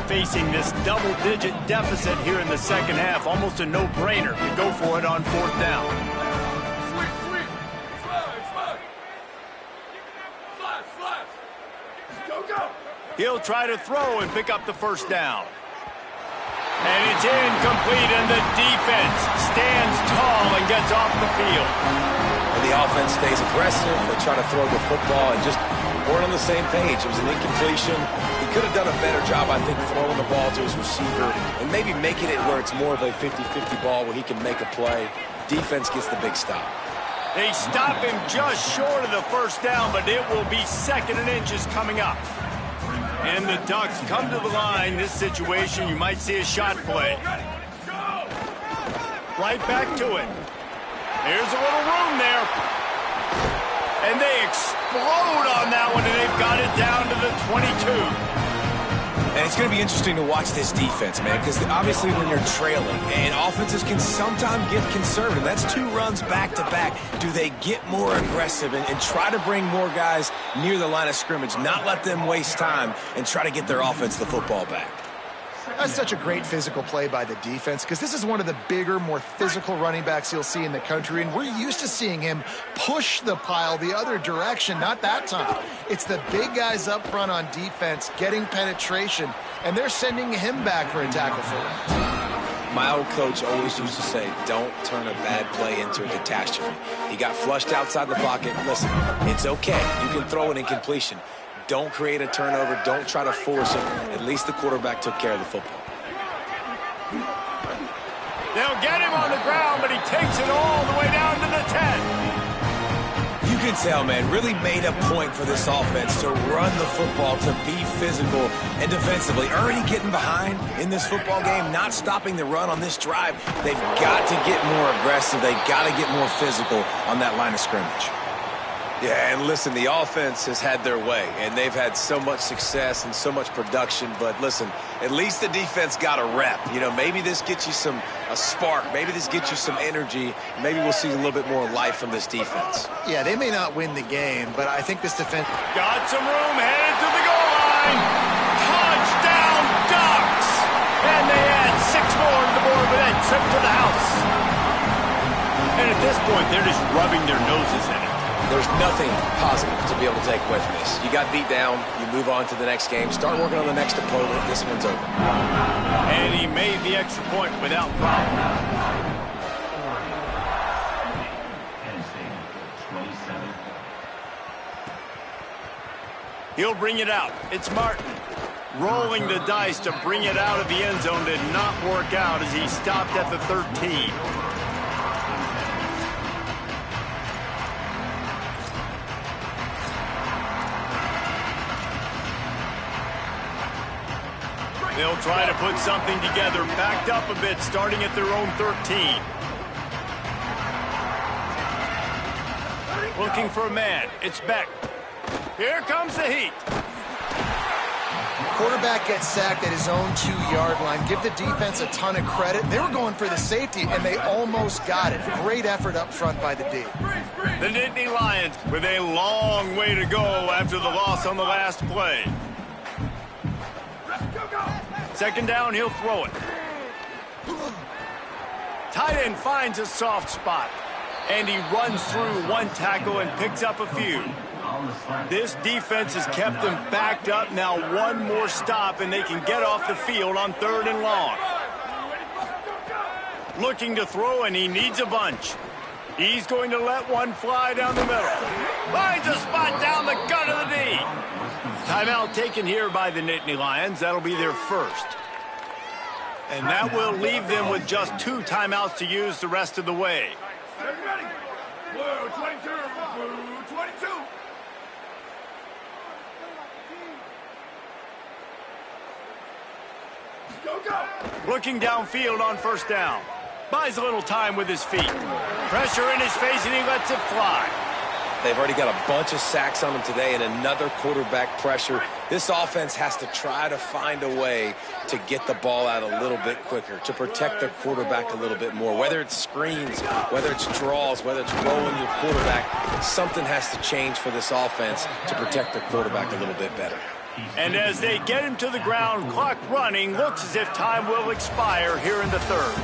Facing this double-digit deficit here in the second half, almost a no-brainer to go for it on 4th down. He'll try to throw and pick up the 1st down. And it's incomplete, and the defense stands tall and gets off the field. And the offense stays aggressive. They try to throw the football and just weren't on the same page. It was an incompletion. He could have done a better job, I think, throwing the ball to his receiver and maybe making it where it's more of a 50-50 ball where he can make a play. Defense gets the big stop. They stop him just short of the 1st down, but it will be 2nd and inches coming up. And the Ducks come to the line. This situation, you might see a shot play. Right back to it. There's a little room there. And they explode on that one, and they've got it down to the 22. And it's going to be interesting to watch this defense, man, because obviously when you're trailing, and offenses can sometimes get conservative. That's 2 runs back-to-back. Do they get more aggressive and try to bring more guys near the line of scrimmage, not let them waste time, and try to get their offense the football back? That's such a great physical play by the defense because this is one of the bigger, more physical running backs you'll see in the country, and we're used to seeing him push the pile the other direction. Not that time. It's the big guys up front on defense getting penetration, and they're sending him back for a tackle for him. My old coach always used to say, don't turn a bad play into a catastrophe. He got flushed outside the pocket. Listen, it's okay. You can throw an incompletion. Don't create a turnover. Don't try to force it. At least the quarterback took care of the football. They'll get him on the ground, but he takes it all the way down to the 10. You can tell, man, really made a point for this offense to run the football, to be physical and defensively. Already getting behind in this football game, not stopping the run on this drive. They've got to get more aggressive. They've got to get more physical on that line of scrimmage. Yeah, and listen, the offense has had their way, and they've had so much success and so much production. But listen, at least the defense got a rep. You know, maybe this gets you a spark. Maybe this gets you some energy. Maybe we'll see a little bit more life from this defense. Yeah, they may not win the game, but I think this defense... Got some room, headed to the goal line. Touchdown, Ducks! And they add 6 more to the board with that trip to the house. And at this point, they're just rubbing their noses in it. There's nothing positive to be able to take away from this. You got beat down, you move on to the next game, start working on the next opponent. This one's over. And he made the extra point without problem. He'll bring it out. It's Martin. Rolling the dice to bring it out of the end zone did not work out as he stopped at the 13. They'll try to put something together, backed up a bit, starting at their own 13. Looking for a man. It's Beck. Here comes the heat. Quarterback gets sacked at his own 2-yard line. Give the defense a ton of credit. They were going for the safety, and they almost got it. Great effort up front by the D. The Nittany Lions with a long way to go after the loss on the last play. Second down, he'll throw it. Tight end finds a soft spot, and he runs through one tackle and picks up a few. This defense has kept them backed up. Now one more stop, and they can get off the field on 3rd and long. Looking to throw, and he needs a bunch. He's going to let one fly down the middle. Finds a spot down the gut of the D. Timeout taken here by the Nittany Lions. That'll be their first. And that will leave them with just 2 timeouts to use the rest of the way. Ready? Blue 22. Blue 22. Go, go. Looking downfield on 1st down. Buys a little time with his feet. Pressure in his face, and he lets it fly. They've already got a bunch of sacks on them today and another quarterback pressure. This offense has to try to find a way to get the ball out a little bit quicker, to protect their quarterback a little bit more. Whether it's screens, whether it's draws, whether it's rolling your quarterback, something has to change for this offense to protect their quarterback a little bit better. And as they get him to the ground, clock running, looks as if time will expire here in the 3rd.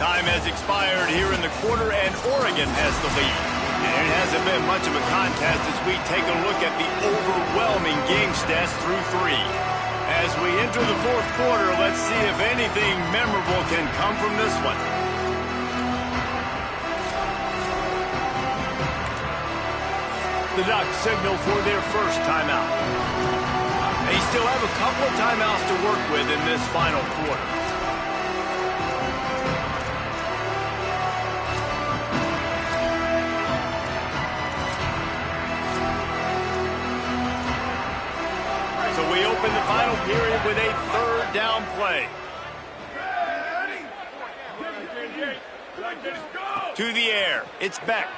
Time has expired here in the quarter, and Oregon has the lead. And it hasn't been much of a contest as we take a look at the overwhelming game stats through 3. As we enter the 4th quarter, let's see if anything memorable can come from this one. The Ducks signal for their first timeout. They still have a couple of timeouts to work with in this final quarter. So we open the final period with a 3rd down play. To the air. It's Beck.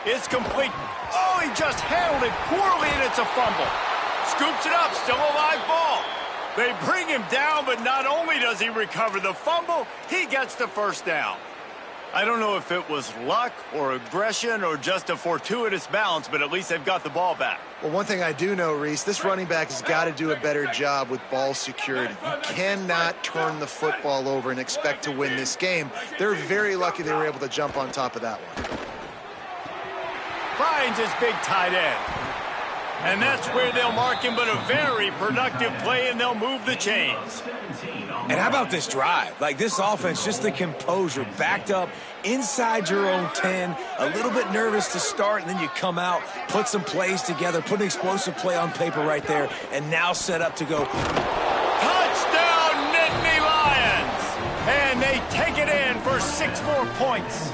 It's complete. Oh, he just handled it poorly, and it's a fumble. Scoops it up, still a live ball. They bring him down, but not only does he recover the fumble, he gets the 1st down. I don't know if it was luck or aggression or just a fortuitous bounce, but at least they've got the ball back. Well, one thing I do know, Reese, this running back has got to do a better job with ball security. You cannot turn the football over and expect to win this game. They're very lucky they were able to jump on top of that one. Finds his big tight end. And that's where they'll mark him, but a very productive play, and they'll move the chains. And how about this drive? Like, this offense, just the composure, backed up inside your own 10, a little bit nervous to start, and then you come out, put some plays together, put an explosive play on paper right there, and now set up to go. Touchdown, Nittany Lions! And they take it in for 6 more points.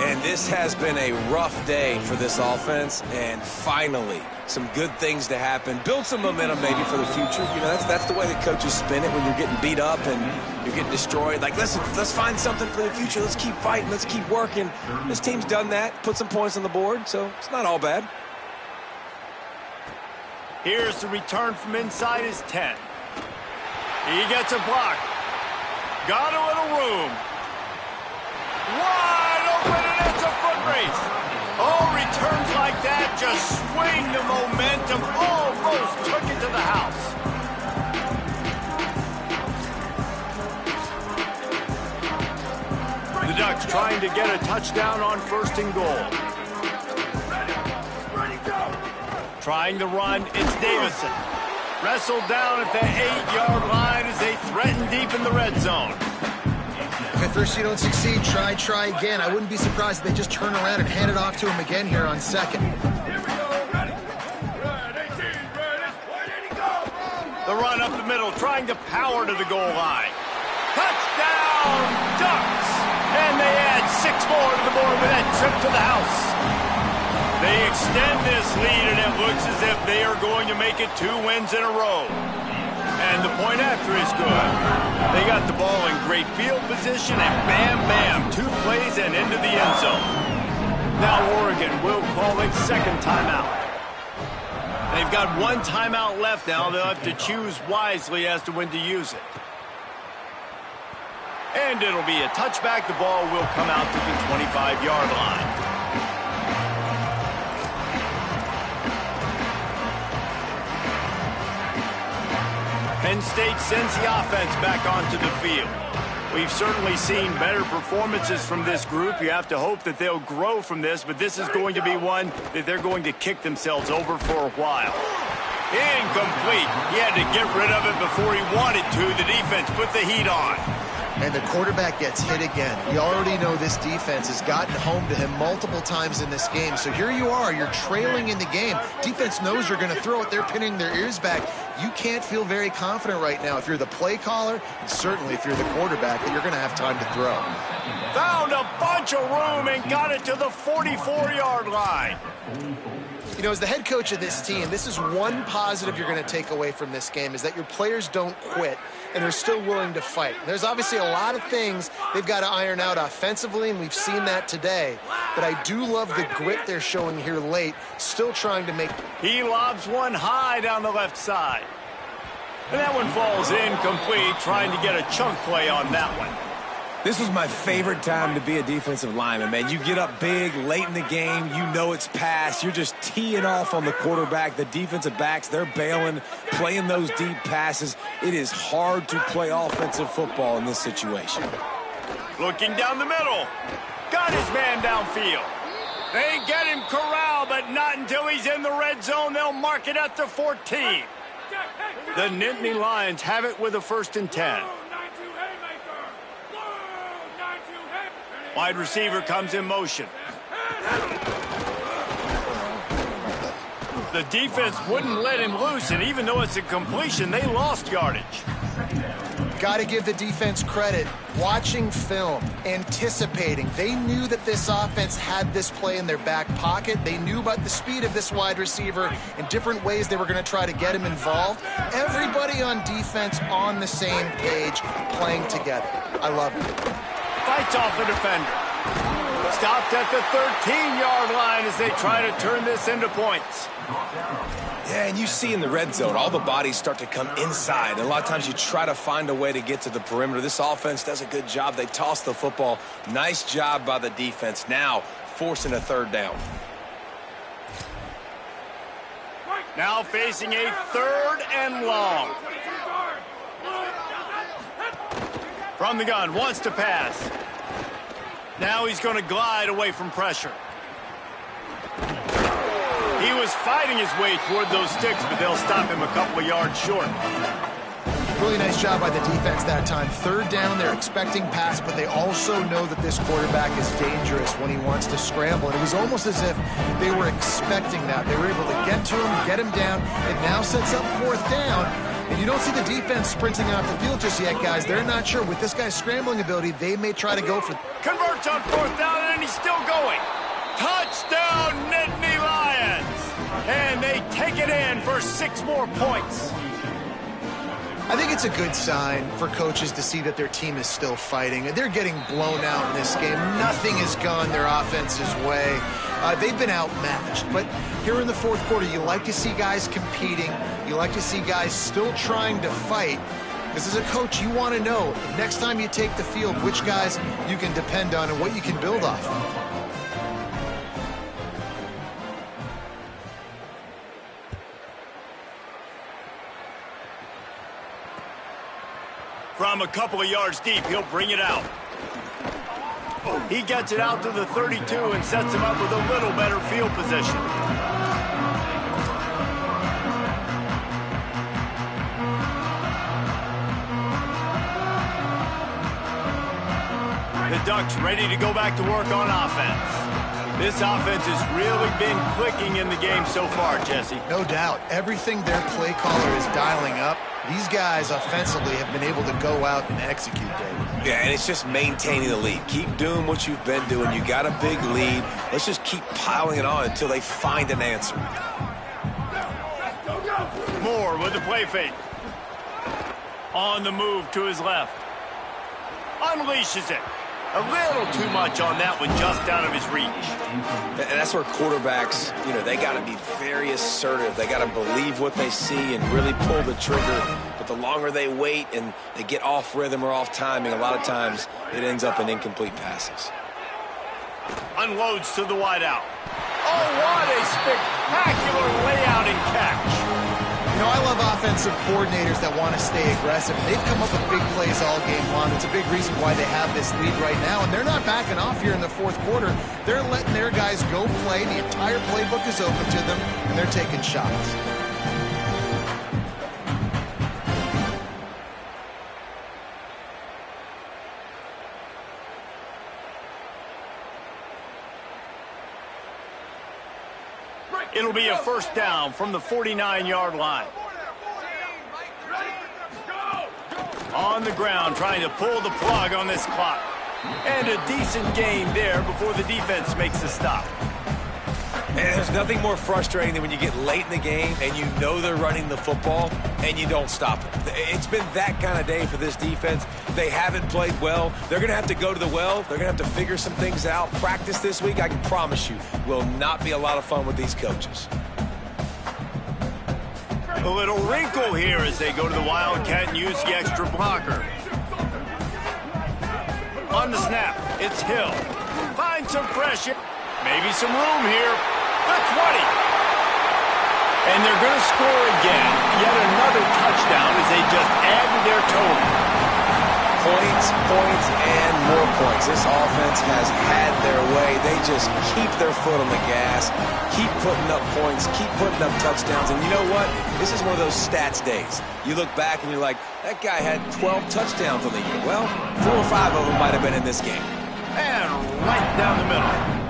And this has been a rough day for this offense, and finally, some good things to happen. Build some momentum maybe for the future. You know, that's the way that coaches spin it when you're getting beat up and you're getting destroyed. Like, listen, let's find something for the future. Let's keep fighting. Let's keep working. This team's done that, put some points on the board, so it's not all bad. Here's the return from inside his 10. He gets a block. Got a little room. Wide open, and it's a foot race. Oh, returns like that just swing the momentum. Almost took it to the house. The Ducks trying to get a touchdown on 1st and goal. Trying to run, it's Davison. Wrestled down at the 8-yard line as they threaten deep in the red zone. At first you don't succeed, try again. I wouldn't be surprised if they just turn around and hand it off to him again here on 2nd. run up the middle, trying to power to the goal line. Touchdown, Ducks! And they add 6 more to the board with that trip to the house. They extend this lead, and it looks as if they are going to make it 2 wins in a row. And the point after is good. They got the ball in great field position, and bam, bam, 2 plays and into the end zone. Now Oregon will call its second timeout. They've got 1 timeout left now. They'll have to choose wisely as to when to use it. And it'll be a touchback. The ball will come out to the 25-yard line. Penn State sends the offense back onto the field. We've certainly seen better performances from this group. You have to hope that they'll grow from this, but this is going to be one that they're going to kick themselves over for a while. Incomplete. He had to get rid of it before he wanted to. The defense put the heat on. And the quarterback gets hit again. We already know this defense has gotten home to him multiple times in this game. So here you are, you're trailing in the game. Defense knows you're going to throw it. They're pinning their ears back. You can't feel very confident right now if you're the play caller, and certainly if you're the quarterback, that you're going to have time to throw. Found a bunch of room and got it to the 44-yard line. You know, as the head coach of this team, this is one positive you're going to take away from this game, is that your players don't quit and they're still willing to fight. There's obviously a lot of things they've got to iron out offensively, and we've seen that today. But I do love the grit they're showing here late, still trying to make... He lobs one high down the left side. And that one falls incomplete, trying to get a chunk play on that one. This was my favorite time to be a defensive lineman, man. You get up big late in the game. You know it's past. You're just teeing off on the quarterback. The defensive backs, they're bailing, playing those deep passes. It is hard to play offensive football in this situation. Looking down the middle. Got his man downfield. They get him corralled, but not until he's in the red zone. They'll mark it at the 14. The Nittany Lions have it with a 1st and 10. Wide receiver comes in motion. The defense wouldn't let him loose, and even though it's a completion, they lost yardage. Got to give the defense credit. Watching film, anticipating. They knew that this offense had this play in their back pocket. They knew about the speed of this wide receiver and different ways they were going to try to get him involved. Everybody on defense on the same page, playing together. I love it. Fights off the defender. Stopped at the 13-yard line as they try to turn this into points. Yeah, and you see in the red zone, all the bodies start to come inside. And a lot of times you try to find a way to get to the perimeter. This offense does a good job. They toss the football. Nice job by the defense. Now forcing a 3rd down. Now facing a 3rd and long. From the gun, wants to pass. Now he's going to glide away from pressure. He was fighting his way toward those sticks, but they'll stop him a couple of yards short. Really nice job by the defense that time. 3rd down, they're expecting pass, but they also know that this quarterback is dangerous when he wants to scramble. And it was almost as if they were expecting that. They were able to get to him, get him down. It now sets up 4th down. And you don't see the defense sprinting off the field just yet, guys. They're not sure. With this guy's scrambling ability, they may try to go for... Converts on 4th down, and he's still going. Touchdown, Nittany Lions! And they take it in for 6 more points. I think it's a good sign for coaches to see that their team is still fighting. They're getting blown out in this game. Nothing has gone their offense's way. They've been outmatched. But here in the 4th quarter, you like to see guys competing. You like to see guys still trying to fight. Because as a coach, you want to know, next time you take the field, which guys you can depend on and what you can build off of. From a couple of yards deep, he'll bring it out. He gets it out to the 32 and sets him up with a little better field position. The Ducks ready to go back to work on offense. This offense has really been clicking in the game so far, Jesse. No doubt. Everything their play caller is dialing up, These guys offensively have been able to go out and execute, David. Yeah, and it's just maintaining the lead. Keep doing what you've been doing. You got a big lead. Let's just keep piling it on until they find an answer. Moore with the play fake. On the move to his left. Unleashes it. A little too much on that one, just out of his reach. And that's where quarterbacks, they got to be very assertive. They got to believe what they see and really pull the trigger. But the longer they wait and they get off rhythm or off timing, a lot of times it ends up in incomplete passes. Unloads to the wideout. Oh, what a spectacular layout and catch. I love offensive coordinators that want to stay aggressive. They've come up with big plays all game long. It's a big reason why they have this lead right now, and they're not backing off here in the fourth quarter. They're letting their guys go play. The entire playbook is open to them, and they're taking shots. It'll be a first down from the 49-yard line. On the ground, trying to pull the plug on this clock. And a decent gain there before the defense makes a stop. And there's nothing more frustrating than when you get late in the game and you know they're running the football and you don't stop it. It's been that kind of day for this defense. They haven't played well. They're going to have to go to the well. They're going to have to figure some things out. Practice this week, I can promise you, will not be a lot of fun with these coaches. A little wrinkle here as they go to the Wildcat and use the extra blocker. On the snap, it's Hill. Find some pressure. Maybe some room here. The 20. And they're going to score again. Yet another touchdown as they just add to their total. Points, and more points. This offense has had their way. They just keep their foot on the gas, keep putting up points, keep putting up touchdowns. And you know what? This is one of those stats days. You look back and you're like, that guy had 12 touchdowns on the year. Well, 4 or 5 of them might have been in this game. And right down the middle.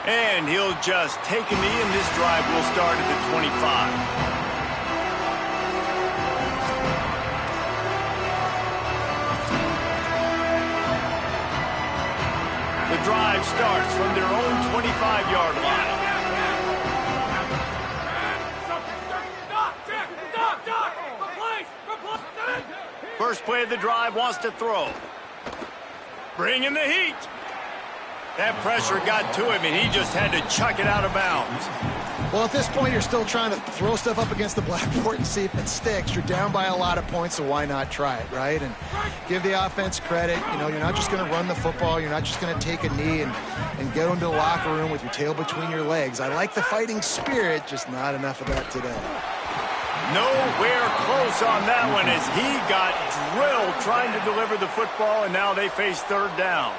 And he'll just take a knee, and this drive will start at the 25. The drive starts from their own 25-yard line. First play of the drive, wants to throw. Bring in the heat. That pressure got to him, and he just had to chuck it out of bounds. Well, at this point, you're still trying to throw stuff up against the blackboard and see if it sticks. You're down by a lot of points, so why not try it, right? And give the offense credit. You're not just going to run the football. You're not just going to take a knee and go into the locker room with your tail between your legs. I like the fighting spirit, just not enough of that today. Nowhere close on that one as he got drilled trying to deliver the football, and now they face third down.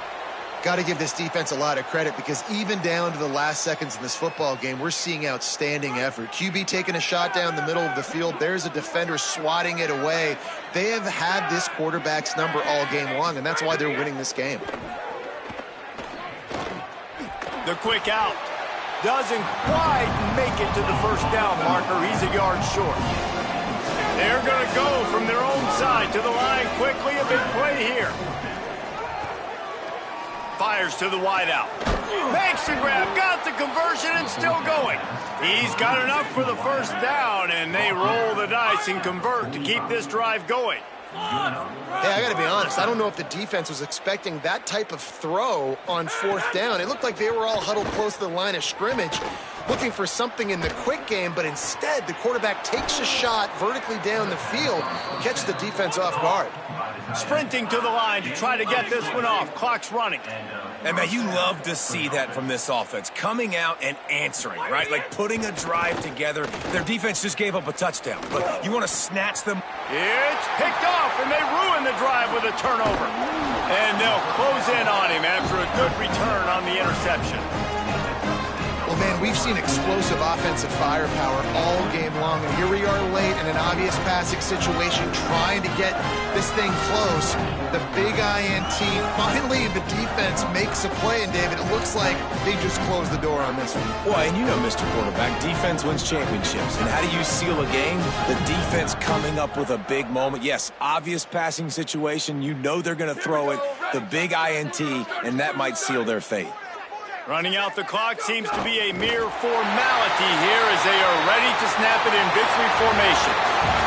Got to give this defense a lot of credit because even down to the last seconds in this football game, we're seeing outstanding effort. QB taking a shot down the middle of the field. There's a defender swatting it away. They have had this quarterback's number all game long, and that's why they're winning this game. The quick out. Doesn't quite make it to the first down marker. He's a yard short. They're going to go from their own side to the line quickly. A big play here. Fires to the wideout. Makes the grab, got the conversion, and still going. He's got enough for the first down, and they roll the dice and convert to keep this drive going. Hey, I got to be honest. I don't know if the defense was expecting that type of throw on fourth down. It looked like they were all huddled close to the line of scrimmage, looking for something in the quick game, but instead the quarterback takes a shot vertically down the field and catches the defense off guard. Sprinting to the line to try to get this one off. Clock's running. And, man, you love to see that from this offense. Coming out and answering, right? Like putting a drive together. Their defense just gave up a touchdown, but you want to snatch them. It's picked off, and they ruin the drive with a turnover. And they'll close in on him after a good return on the interception. Well, man, we've seen explosive offensive firepower all game long, and here we are late in an obvious passing situation trying to get this thing close. The big INT, finally the defense makes a play, and David, it looks like they just closed the door on this one. Well, and you know, Mr. Quarterback, defense wins championships. And how do you seal a game? The defense coming up with a big moment. Yes, obvious passing situation. You know they're going to throw it. The big INT, and that might seal their fate. Running out the clock seems to be a mere formality here as they are ready to snap it in victory formation.